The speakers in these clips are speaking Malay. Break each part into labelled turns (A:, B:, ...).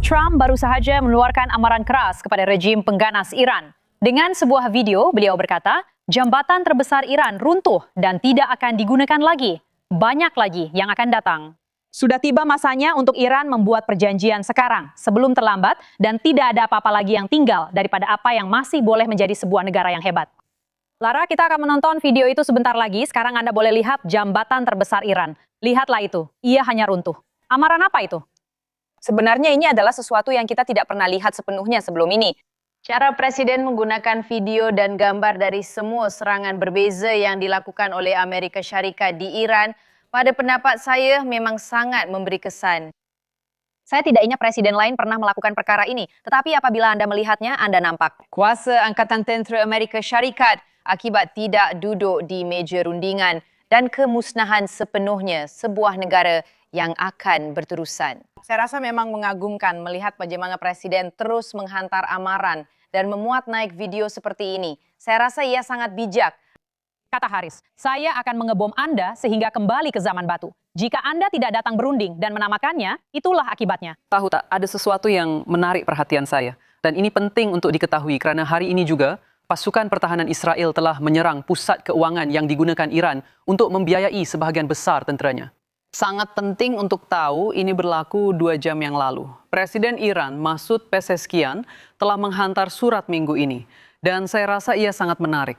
A: Trump baru sahaja mengeluarkan amaran keras kepada rejim pengganas Iran. Dengan sebuah video, beliau berkata, jambatan terbesar Iran runtuh dan tidak akan digunakan lagi. Banyak lagi yang akan datang. Sudah tiba masanya untuk Iran membuat perjanjian sekarang, sebelum terlambat, dan tidak ada apa-apa lagi yang tinggal daripada apa yang masih boleh menjadi sebuah negara yang hebat. Lara, kita akan menonton video itu sebentar lagi. Sekarang Anda boleh lihat jambatan terbesar Iran. Lihatlah itu, ia hanya runtuh. Amaran apa itu?
B: Sebenarnya ini adalah sesuatu yang kita tidak pernah lihat sepenuhnya sebelum ini. Cara Presiden menggunakan video dan gambar dari semua serangan berbeza yang dilakukan oleh Amerika Syarikat di Iran, pada pendapat saya memang sangat memberi kesan. Saya tidak ingat presiden lain pernah melakukan perkara ini, tetapi apabila Anda melihatnya, Anda nampak kuasa Angkatan Tentera Amerika Syarikat akibat tidak duduk di meja rundingan dan kemusnahan sepenuhnya sebuah negara yang akan berterusan. Saya rasa memang mengagumkan melihat bagaimana Presiden terus menghantar amaran dan memuat naik video seperti ini. Saya rasa ia sangat bijak.
A: Kata Haris, saya akan mengebom Anda sehingga kembali ke zaman batu. Jika Anda tidak datang berunding dan menamakannya, itulah akibatnya.
C: Tahu tak, ada sesuatu yang menarik perhatian saya. Dan ini penting untuk diketahui kerana hari ini juga pasukan pertahanan Israel telah menyerang pusat keuangan yang digunakan Iran untuk membiayai sebahagian besar tenteranya. Sangat penting untuk tahu ini berlaku 2 jam yang lalu. Presiden Iran Masoud Pezeshkian telah menghantar surat minggu ini. Dan saya rasa ia sangat menarik.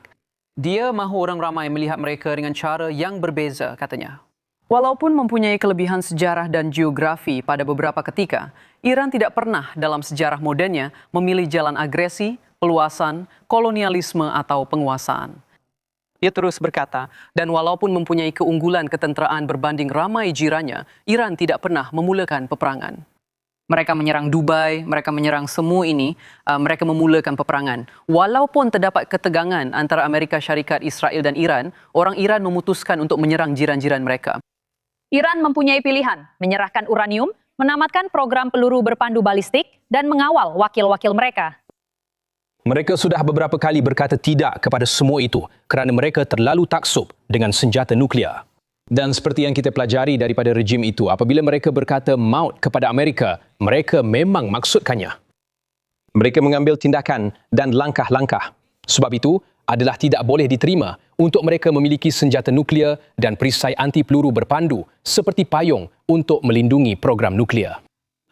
C: Dia mahu orang ramai melihat mereka dengan cara yang berbeza, katanya. Walaupun mempunyai kelebihan sejarah dan geografi pada beberapa ketika, Iran tidak pernah dalam sejarah modernnya memilih jalan agresi, peluasan, kolonialisme atau penguasaan. Dia terus berkata, dan walaupun mempunyai keunggulan ketenteraan berbanding ramai jirannya, Iran tidak pernah memulakan peperangan. Mereka menyerang Dubai, mereka menyerang semua ini, mereka memulakan peperangan. Walaupun terdapat ketegangan antara Amerika Syarikat, Israel dan Iran, orang Iran memutuskan untuk menyerang jiran-jiran mereka.
A: Iran mempunyai pilihan, menyerahkan uranium, menamatkan program peluru berpandu balistik, dan mengawal wakil-wakil mereka.
D: Mereka sudah beberapa kali berkata tidak kepada semua itu kerana mereka terlalu taksub dengan senjata nuklear. Dan seperti yang kita pelajari daripada rejim itu, apabila mereka berkata maut kepada Amerika, mereka memang maksudkannya. Mereka mengambil tindakan dan langkah-langkah. Sebab itu adalah tidak boleh diterima untuk mereka memiliki senjata nuklear dan perisai anti peluru berpandu seperti payung untuk melindungi program nuklear.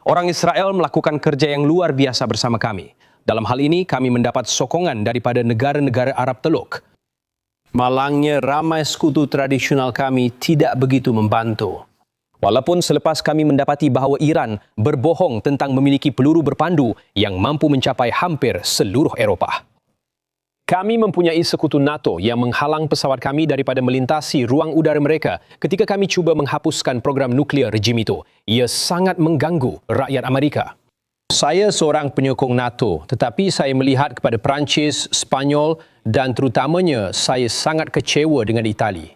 D: Orang Israel melakukan kerja yang luar biasa bersama kami. Dalam hal ini, kami mendapat sokongan daripada negara-negara Arab Teluk. Malangnya, ramai sekutu tradisional kami tidak begitu membantu. Walaupun selepas kami mendapati bahawa Iran berbohong tentang memiliki peluru berpandu yang mampu mencapai hampir seluruh Eropah. Kami mempunyai sekutu NATO yang menghalang pesawat kami daripada melintasi ruang udara mereka ketika kami cuba menghapuskan program nuklear rejim itu. Ia sangat mengganggu rakyat Amerika. Saya seorang penyokong NATO, tetapi saya melihat kepada Perancis, Spanyol dan terutamanya saya sangat kecewa dengan Itali.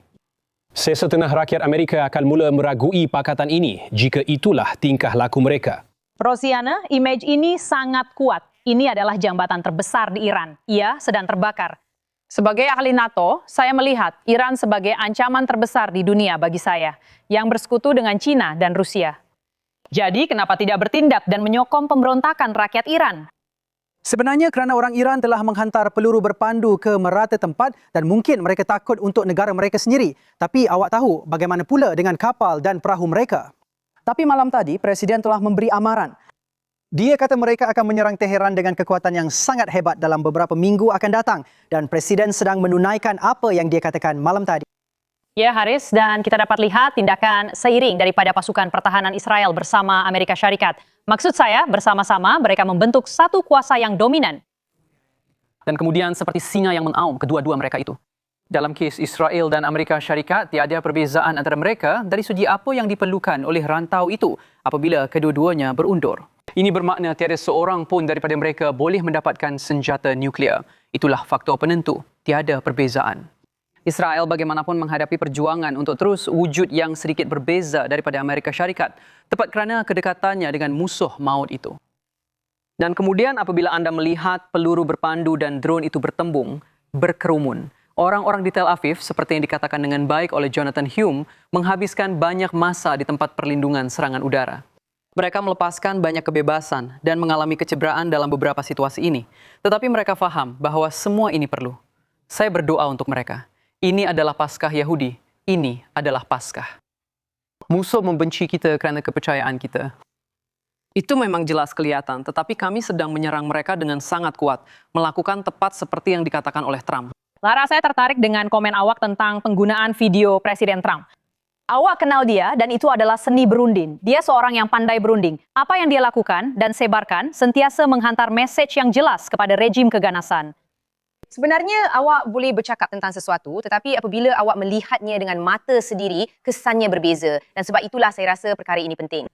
D: Sesetengah rakyat Amerika akan mula meragui pakatan ini jika itulah tingkah laku mereka.
A: Rosiana, image ini sangat kuat. Ini adalah jambatan terbesar di Iran. Ia sedang terbakar. Sebagai ahli NATO, saya melihat Iran sebagai ancaman terbesar di dunia bagi saya, yang bersekutu dengan China dan Rusia. Jadi, kenapa tidak bertindak dan menyokong pemberontakan rakyat Iran?
E: Sebenarnya kerana orang Iran telah menghantar peluru berpandu ke merata tempat dan mungkin mereka takut untuk negara mereka sendiri. Tapi awak tahu bagaimana pula dengan kapal dan perahu mereka? Tapi malam tadi, Presiden telah memberi amaran. Dia kata mereka akan menyerang Teheran dengan kekuatan yang sangat hebat dalam beberapa minggu akan datang. Dan Presiden sedang menunaikan apa yang dia katakan malam tadi.
A: Ya, Haris, dan kita dapat lihat tindakan seiring daripada pasukan pertahanan Israel bersama Amerika Syarikat. Maksud saya, bersama-sama mereka membentuk satu kuasa yang dominan.
C: Dan kemudian seperti singa yang menaum kedua-dua mereka itu. Dalam kes Israel dan Amerika Syarikat, tiada perbezaan antara mereka dari segi apa yang diperlukan oleh rantau itu apabila kedua-duanya berundur. Ini bermakna tiada seorang pun daripada mereka boleh mendapatkan senjata nuklear. Itulah faktor penentu, tiada perbezaan. Israel bagaimanapun menghadapi perjuangan untuk terus wujud yang sedikit berbeza daripada Amerika Syarikat, tepat kerana kedekatannya dengan musuh maut itu. Dan kemudian apabila anda melihat peluru berpandu dan drone itu bertembung, berkerumun, orang-orang di Tel Aviv, seperti yang dikatakan dengan baik oleh Jonathan Hume, menghabiskan banyak masa di tempat perlindungan serangan udara. Mereka melepaskan banyak kebebasan dan mengalami kecederaan dalam beberapa situasi ini. Tetapi mereka faham bahwa semua ini perlu. Saya berdoa untuk mereka. Ini adalah Paskah Yahudi. Ini adalah Paskah. Musuh membenci kita kerana kepercayaan kita. Itu memang jelas kelihatan, tetapi kami sedang menyerang mereka dengan sangat kuat, melakukan tepat seperti yang dikatakan oleh Trump.
A: Lara, saya tertarik dengan komen awak tentang penggunaan video Presiden Trump. Awak kenal dia dan itu adalah seni berunding. Dia seorang yang pandai berunding. Apa yang dia lakukan dan sebarkan sentiasa menghantar message yang jelas kepada rejim keganasan.
B: Sebenarnya awak boleh bercakap tentang sesuatu, tetapi apabila awak melihatnya dengan mata sendiri, kesannya berbeza. Dan sebab itulah saya rasa perkara ini penting.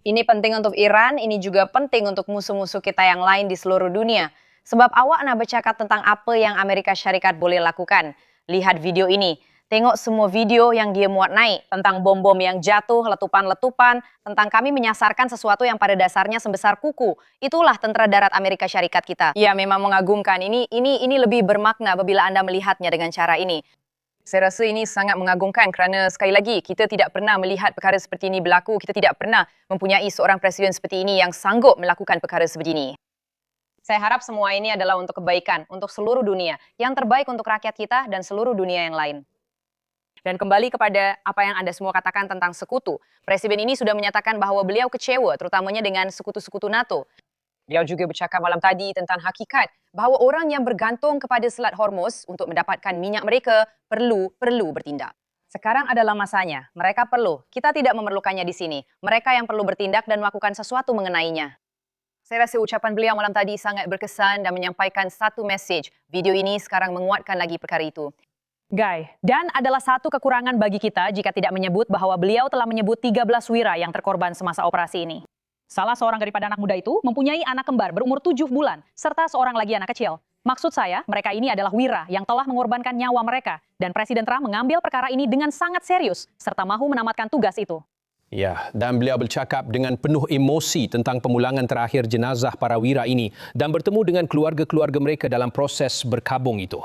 B: Ini penting untuk Iran, ini juga penting untuk musuh-musuh kita yang lain di seluruh dunia. Sebab awak nak bercakap tentang apa yang Amerika Syarikat boleh lakukan. Lihat video ini. Tengok semua video yang dia muat naik tentang bom-bom yang jatuh, letupan-letupan, tentang kami menyasarkan sesuatu yang pada dasarnya sebesar kuku. Itulah tentera darat Amerika Syarikat kita. Ya, memang mengagumkan. Ini lebih bermakna apabila anda melihatnya dengan cara ini. Saya rasa ini sangat mengagumkan kerana sekali lagi kita tidak pernah melihat perkara seperti ini berlaku. Kita tidak pernah mempunyai seorang presiden seperti ini yang sanggup melakukan perkara seperti ini. Saya harap semua ini adalah untuk kebaikan, untuk seluruh dunia. Yang terbaik untuk rakyat kita dan seluruh dunia yang lain. Dan kembali kepada apa yang Anda semua katakan tentang sekutu. Presiden ini sudah menyatakan bahawa beliau kecewa terutamanya dengan sekutu-sekutu NATO. Beliau juga bercakap malam tadi tentang hakikat bahawa orang yang bergantung kepada Selat Hormuz untuk mendapatkan minyak mereka perlu bertindak. Sekarang adalah masanya. Mereka perlu. Kita tidak memerlukannya di sini. Mereka yang perlu bertindak dan melakukan sesuatu mengenainya. Saya rasa ucapan beliau malam tadi sangat berkesan dan menyampaikan satu message. Video ini sekarang menguatkan lagi perkara itu.
A: Guy, dan adalah satu kekurangan bagi kita jika tidak menyebut bahwa beliau telah menyebut 13 wira yang terkorban semasa operasi ini. Salah seorang daripada anak muda itu mempunyai anak kembar berumur 7 bulan, serta seorang lagi anak kecil. Maksud saya, mereka ini adalah wira yang telah mengorbankan nyawa mereka, dan Presiden Trump mengambil perkara ini dengan sangat serius, serta mahu menamatkan tugas itu.
D: Ya, dan beliau bercakap dengan penuh emosi tentang pemulangan terakhir jenazah para wira ini dan bertemu dengan keluarga-keluarga mereka dalam proses berkabung itu.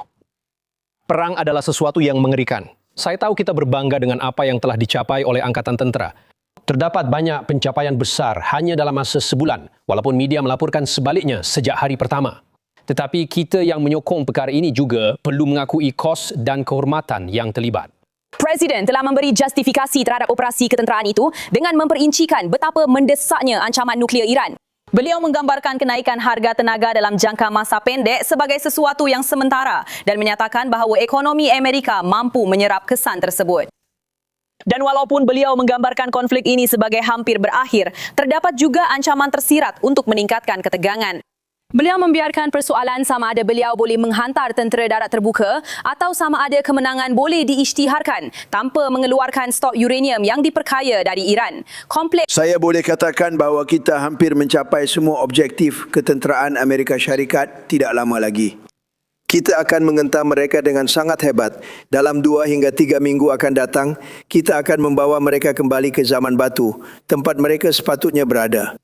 D: Perang adalah sesuatu yang mengerikan. Saya tahu kita berbangga dengan apa yang telah dicapai oleh Angkatan Tentera. Terdapat banyak pencapaian besar hanya dalam masa sebulan, walaupun media melaporkan sebaliknya sejak hari pertama. Tetapi kita yang menyokong perkara ini juga perlu mengakui kos dan kehormatan yang terlibat.
F: Presiden telah memberi justifikasi terhadap operasi ketenteraan itu dengan memperincikan betapa mendesaknya ancaman nuklear Iran. Beliau menggambarkan kenaikan harga tenaga dalam jangka masa pendek sebagai sesuatu yang sementara dan menyatakan bahawa ekonomi Amerika mampu menyerap kesan tersebut. Dan walaupun beliau menggambarkan konflik ini sebagai hampir berakhir, terdapat juga ancaman tersirat untuk meningkatkan ketegangan. Beliau membiarkan persoalan sama ada beliau boleh menghantar tentera darat terbuka atau sama ada kemenangan boleh diisytiharkan tanpa mengeluarkan stok uranium yang diperkaya dari Iran.
G: Saya boleh katakan bahawa kita hampir mencapai semua objektif ketenteraan Amerika Syarikat tidak lama lagi. Kita akan menghentam mereka dengan sangat hebat. Dalam 2 hingga 3 minggu akan datang, kita akan membawa mereka kembali ke zaman batu, tempat mereka sepatutnya berada.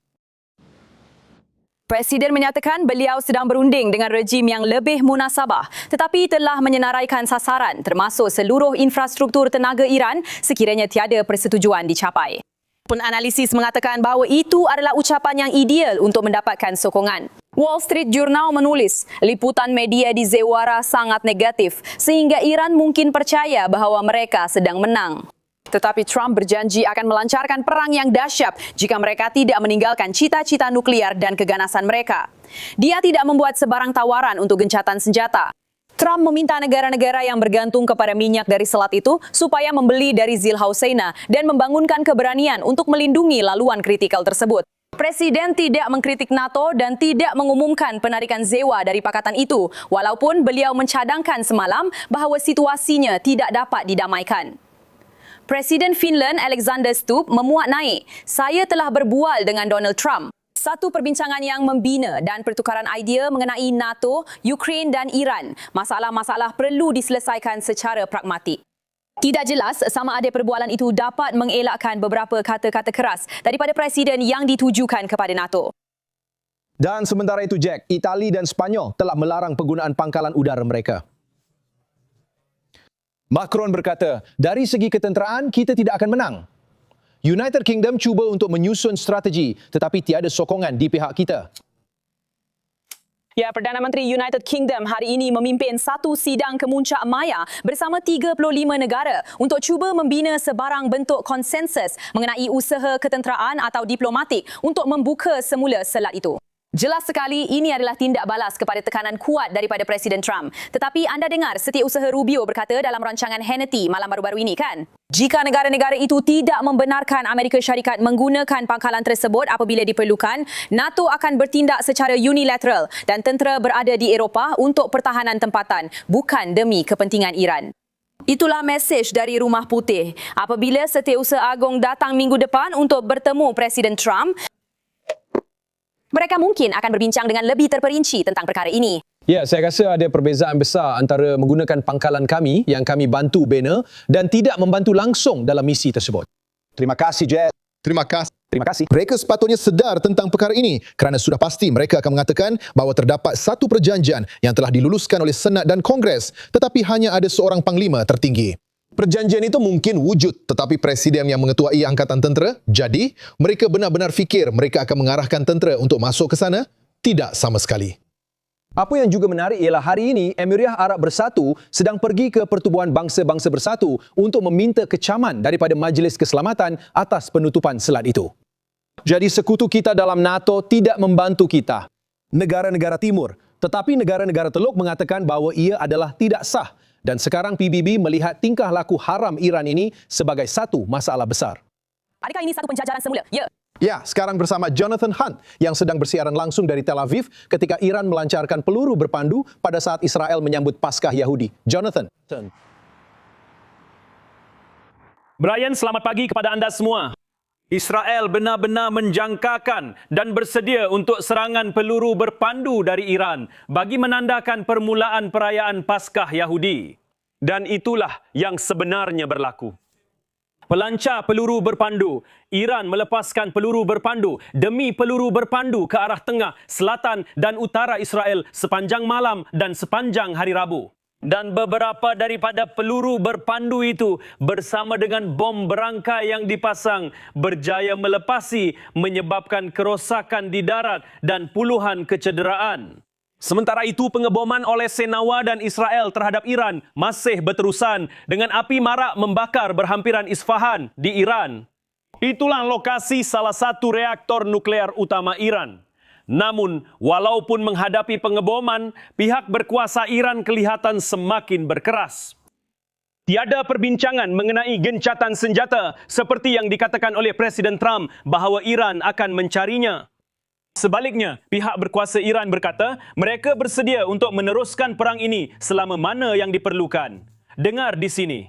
F: Presiden menyatakan beliau sedang berunding dengan rejim yang lebih munasabah tetapi telah menyenaraikan sasaran termasuk seluruh infrastruktur tenaga Iran sekiranya tiada persetujuan dicapai. Penanalisis mengatakan bahawa itu adalah ucapan yang ideal untuk mendapatkan sokongan. Wall Street Journal menulis, liputan media di Zewara sangat negatif sehingga Iran mungkin percaya bahawa mereka sedang menang. Tetapi Trump berjanji akan melancarkan perang yang dahsyat jika mereka tidak meninggalkan cita-cita nuklear dan keganasan mereka. Dia tidak membuat sebarang tawaran untuk gencatan senjata. Trump meminta negara-negara yang bergantung kepada minyak dari selat itu supaya membeli dari Zilhauseina dan membangunkan keberanian untuk melindungi laluan kritikal tersebut. Presiden tidak mengkritik NATO dan tidak mengumumkan penarikan Zewa dari pakatan itu, walaupun beliau mencadangkan semalam bahawa situasinya tidak dapat didamaikan. Presiden Finland Alexander Stubb memuat naik, "Saya telah berbual dengan Donald Trump." Satu perbincangan yang membina dan pertukaran idea mengenai NATO, Ukraine dan Iran. Masalah-masalah perlu diselesaikan secara pragmatik. Tidak jelas sama ada perbualan itu dapat mengelakkan beberapa kata-kata keras daripada Presiden yang ditujukan kepada NATO.
D: Dan sementara itu, Jack, Itali dan Spanyol telah melarang penggunaan pangkalan udara mereka. Macron berkata, dari segi ketenteraan kita tidak akan menang. United Kingdom cuba untuk menyusun strategi tetapi tiada sokongan di pihak kita.
F: Ya, Perdana Menteri United Kingdom hari ini memimpin satu sidang kemuncak maya bersama 35 negara untuk cuba membina sebarang bentuk konsensus mengenai usaha ketenteraan atau diplomatik untuk membuka semula selat itu. Jelas sekali ini adalah tindak balas kepada tekanan kuat daripada Presiden Trump. Tetapi anda dengar Setiausaha Rubio berkata dalam rancangan Hannity malam baru-baru ini kan? Jika negara-negara itu tidak membenarkan Amerika Syarikat menggunakan pangkalan tersebut apabila diperlukan, NATO akan bertindak secara unilateral dan tentera berada di Eropah untuk pertahanan tempatan, bukan demi kepentingan Iran. Itulah mesej dari Rumah Putih. Apabila Setiausaha Agong datang minggu depan untuk bertemu Presiden Trump, mereka mungkin akan berbincang dengan lebih terperinci tentang perkara ini.
D: Ya, saya rasa ada perbezaan besar antara menggunakan pangkalan kami yang kami bantu bina dan tidak membantu langsung dalam misi tersebut.
H: Terima kasih, Jet.
D: Terima kasih.
H: Mereka sepatutnya sedar tentang perkara ini kerana sudah pasti mereka akan mengatakan bahawa terdapat satu perjanjian yang telah diluluskan oleh Senat dan Kongres tetapi hanya ada seorang panglima tertinggi. Perjanjian itu mungkin wujud tetapi presiden yang mengetuai angkatan tentera, jadi mereka benar-benar fikir mereka akan mengarahkan tentera untuk masuk ke sana? Tidak sama sekali.
D: Apa yang juga menarik ialah hari ini Emirat Arab Bersatu sedang pergi ke Pertubuhan Bangsa-Bangsa Bersatu untuk meminta kecaman daripada Majlis Keselamatan atas penutupan selat itu. Jadi sekutu kita dalam NATO tidak membantu kita, negara-negara timur, tetapi negara-negara Teluk mengatakan bahawa ia adalah tidak sah. Dan sekarang PBB melihat tingkah laku haram Iran ini sebagai satu masalah besar.
F: Adakah ini satu penjajaran semula? Ya.
H: Ya, sekarang bersama Jonathan Hunt yang sedang bersiaran langsung dari Tel Aviv ketika Iran melancarkan peluru berpandu pada saat Israel menyambut Paskah Yahudi. Jonathan.
I: Brian, selamat pagi kepada anda semua. Israel benar-benar menjangkakan dan bersedia untuk serangan peluru berpandu dari Iran bagi menandakan permulaan perayaan Paskah Yahudi. Dan itulah yang sebenarnya berlaku. Pelancar peluru berpandu, Iran melepaskan peluru berpandu demi peluru berpandu ke arah tengah, selatan dan utara Israel sepanjang malam dan sepanjang hari Rabu. Dan beberapa daripada peluru berpandu itu bersama dengan bom berangkai yang dipasang berjaya melepasi menyebabkan kerosakan di darat dan puluhan kecederaan. Sementara itu pengeboman oleh Senawa dan Israel terhadap Iran masih berterusan dengan api marak membakar berhampiran Isfahan di Iran. Itulah lokasi salah satu reaktor nuklear utama Iran. Namun, walaupun menghadapi pengeboman, pihak berkuasa Iran kelihatan semakin berkeras. Tiada perbincangan mengenai gencatan senjata seperti yang dikatakan oleh Presiden Trump bahawa Iran akan mencarinya. Sebaliknya, pihak berkuasa Iran berkata mereka bersedia untuk meneruskan perang ini selama mana yang diperlukan. Dengar di sini.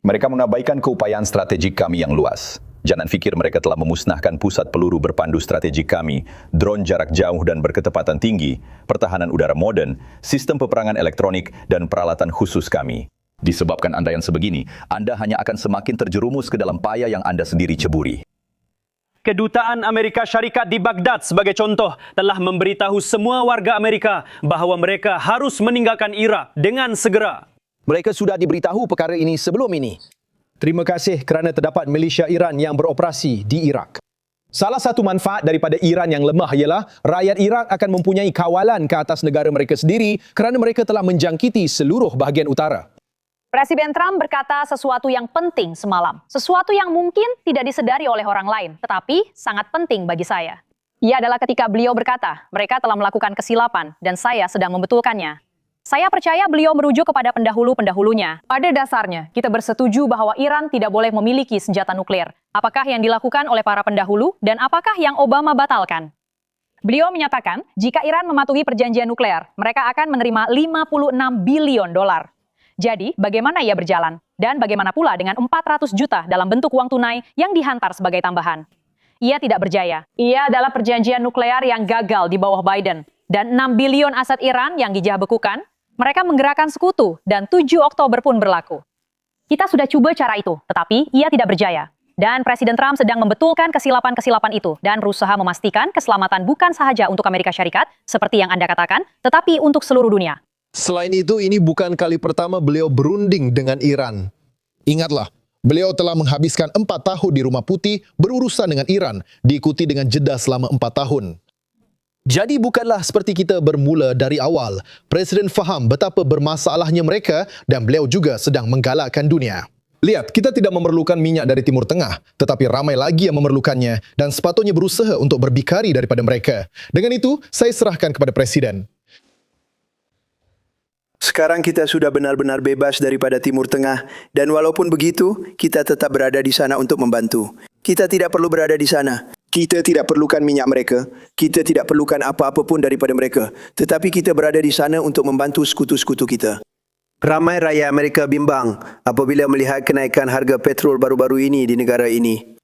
J: Mereka mengabaikan keupayaan strategik kami yang luas. Jangan fikir mereka telah memusnahkan pusat peluru berpandu strategik kami, drone jarak jauh dan berketepatan tinggi, pertahanan udara moden, sistem peperangan elektronik dan peralatan khusus kami. Disebabkan andaian sebegini, anda hanya akan semakin terjerumus ke dalam payah yang anda sendiri ceburi.
I: Kedutaan Amerika Syarikat di Baghdad sebagai contoh telah memberitahu semua warga Amerika bahawa mereka harus meninggalkan Iraq dengan segera.
D: Mereka sudah diberitahu perkara ini sebelum ini. Terima kasih kerana terdapat milisya Iran yang beroperasi di Iraq. Salah satu manfaat daripada Iran yang lemah ialah rakyat Iraq akan mempunyai kawalan ke atas negara mereka sendiri kerana mereka telah menjangkiti seluruh bahagian utara.
A: Presiden Trump berkata sesuatu yang penting semalam. Sesuatu yang mungkin tidak disedari oleh orang lain, tetapi sangat penting bagi saya. Ia adalah ketika beliau berkata, mereka telah melakukan kesilapan dan saya sedang membetulkannya. Saya percaya beliau merujuk kepada pendahulu-pendahulunya. Pada dasarnya, kita bersetuju bahwa Iran tidak boleh memiliki senjata nuklir. Apakah yang dilakukan oleh para pendahulu dan apakah yang Obama batalkan? Beliau menyatakan, jika Iran mematuhi perjanjian nuklir, mereka akan menerima $56 billion. Jadi, bagaimana ia berjalan? Dan bagaimana pula dengan 400 juta dalam bentuk uang tunai yang dihantar sebagai tambahan? Ia tidak berjaya. Ia adalah perjanjian nuklear yang gagal di bawah Biden. Dan 6 bilion aset Iran yang dijah bekukan, mereka menggerakkan sekutu dan 7 Oktober pun berlaku. Kita sudah coba cara itu, tetapi ia tidak berjaya. Dan Presiden Trump sedang membetulkan kesilapan-kesilapan itu dan berusaha memastikan keselamatan bukan sahaja untuk Amerika Syarikat, seperti yang Anda katakan, tetapi untuk seluruh dunia.
H: Selain itu, ini bukan kali pertama beliau berunding dengan Iran. Ingatlah, beliau telah menghabiskan 4 tahun di Rumah Putih berurusan dengan Iran, diikuti dengan jeda selama 4 tahun. Jadi bukanlah seperti kita bermula dari awal. Presiden faham betapa bermasalahnya mereka dan beliau juga sedang menggalakkan dunia. Lihat, kita tidak memerlukan minyak dari Timur Tengah, tetapi ramai lagi yang memerlukannya dan sepatutnya berusaha untuk berbikari daripada mereka. Dengan itu, saya serahkan kepada Presiden.
G: Sekarang kita sudah benar-benar bebas daripada Timur Tengah dan walaupun begitu, kita tetap berada di sana untuk membantu. Kita tidak perlu berada di sana. Kita tidak perlukan minyak mereka. Kita tidak perlukan apa-apa pun daripada mereka. Tetapi kita berada di sana untuk membantu sekutu-sekutu kita. Ramai rakyat Amerika bimbang apabila melihat kenaikan harga petrol baru-baru ini di negara ini.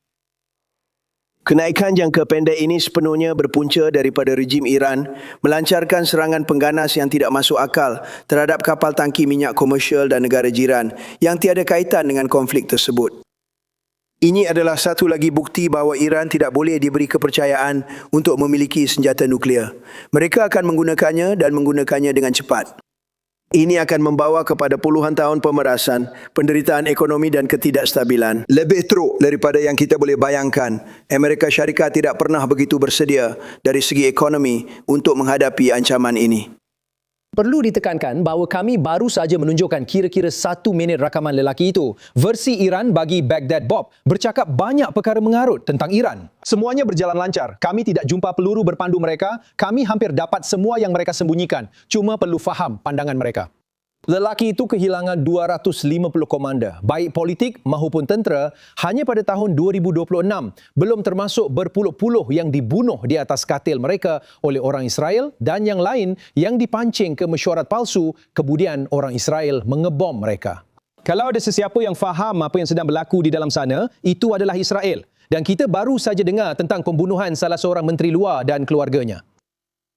G: Kenaikan jangka pendek ini sepenuhnya berpunca daripada rejim Iran melancarkan serangan pengganas yang tidak masuk akal terhadap kapal tangki minyak komersial dan negara jiran yang tiada kaitan dengan konflik tersebut. Ini adalah satu lagi bukti bahawa Iran tidak boleh diberi kepercayaan untuk memiliki senjata nuklear. Mereka akan menggunakannya dan menggunakannya dengan cepat. Ini akan membawa kepada puluhan tahun pemerasan, penderitaan ekonomi dan ketidakstabilan. Lebih teruk daripada yang kita boleh bayangkan, Amerika Syarikat tidak pernah begitu bersedia dari segi ekonomi untuk menghadapi ancaman ini.
D: Perlu ditekankan bahawa kami baru saja menunjukkan kira-kira 1 minit rakaman lelaki itu. Versi Iran bagi Baghdad Bob bercakap banyak perkara mengarut tentang Iran. Semuanya berjalan lancar. Kami tidak jumpa peluru berpandu mereka. Kami hampir dapat semua yang mereka sembunyikan. Cuma perlu faham pandangan mereka. Lelaki itu kehilangan 250 komander, baik politik maupun tentera, hanya pada tahun 2026, belum termasuk berpuluh-puluh yang dibunuh di atas katil mereka oleh orang Israel dan yang lain yang dipancing ke mesyuarat palsu, kemudian orang Israel mengebom mereka. Kalau ada sesiapa yang faham apa yang sedang berlaku di dalam sana, itu adalah Israel. Dan kita baru saja dengar tentang pembunuhan salah seorang menteri luar dan keluarganya.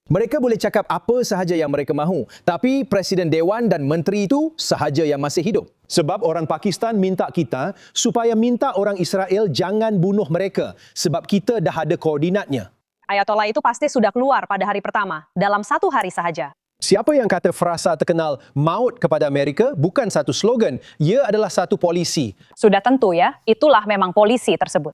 D: Mereka boleh cakap apa sahaja yang mereka mahu, tapi Presiden Dewan dan Menteri itu sahaja yang masih hidup. Sebab orang Pakistan minta kita supaya minta orang Israel jangan bunuh mereka sebab kita dah ada koordinatnya.
A: Ayatollah itu pasti sudah keluar pada hari pertama, dalam 1 hari sahaja.
D: Siapa yang kata frasa terkenal maut kepada Amerika bukan satu slogan, ia adalah satu polisi.
A: Sudah tentu ya, itulah memang polisi tersebut.